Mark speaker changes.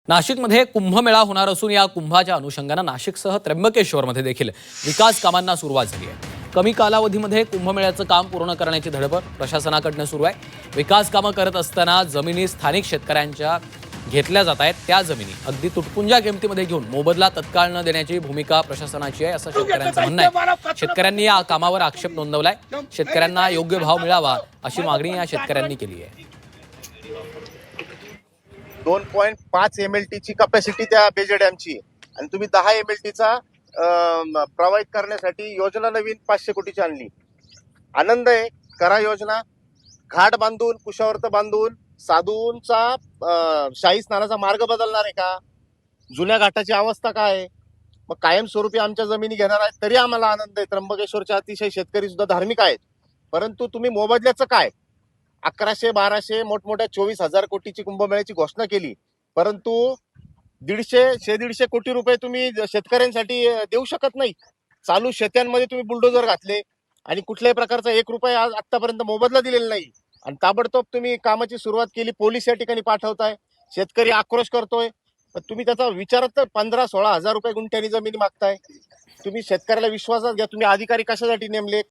Speaker 1: नाशिकमध्ये कुंभमेळा होणार असून या कुंभाच्या अनुषंगानं नाशिकसह त्र्यंबकेश्वरमध्ये देखील विकास कामांना सुरुवात झाली आहे। कमी कालावधीमध्ये कुंभमेळ्याचं काम पूर्ण करण्याची धडपड प्रशासनाकडून सुरू आहे। विकास कामं करत असताना जमिनी स्थानिक शेतकऱ्यांच्या घेतल्या जात आहेत। त्या जमिनी अगदी तुटपुंजा किमतीमध्ये घेऊन मोबदला तत्काळ न देण्याची भूमिका प्रशासनाची आहे असं शेतकऱ्यांचं म्हणणं आहे। शेतकऱ्यांनी या कामावर आक्षेप नोंदवलाय। शेतकऱ्यांना योग्य भाव मिळावा अशी मागणी या शेतकऱ्यांनी केली आहे।
Speaker 2: 2.5 MLT ची कॅपॅसिटी त्या बेजे डॅमची आणि तुम्ही 10 MLT चा प्रोव्हाइड करण्यासाठी योजना नवीन 500 कोटीची आणली। आनंद आहे, करा योजना, घाट बांधून कुशावर्त बांधून साधूंचा शाही स्नानाचा मार्ग बदलणार आहे का? जुन्या घाटाची अवस्था काय आहे? मग कायमस्वरूपी आमच्या जमिनी घेणार आहेत तरी आम्हाला आनंद आहे। त्र्यंबकेश्वरचे अतिशय शेतकरी सुद्धा धार्मिक आहेत, परंतु तुम्ही मोबदल्याचं काय? 1100 1200 मोठमोठ्या 24,000 कोटीची कुंभमेळ्याची घोषणा केली, परंतु 150 कोटी रुपये तुम्ही शेतकऱ्यांसाठी देऊ शकत नाही। चालू शेत्यांमध्ये तुम्ही बुलडोजर घातले आणि कुठल्याही प्रकारचा 1 रुपया आज आतापर्यंत मोबदला दिलेला नाही आणि ताबडतोब तुम्ही कामाची सुरुवात केली, पोलीस या ठिकाणी पाठवताय, शेतकरी आक्रोश करतोय, पण तुम्ही त्याचा विचारच तर 15-16 हजार रुपये गुंठ्यानी जमीन मागताय। तुम्ही शेतकऱ्याला विश्वासात घ्या, तुम्ही अधिकारी कशासाठी नेमले?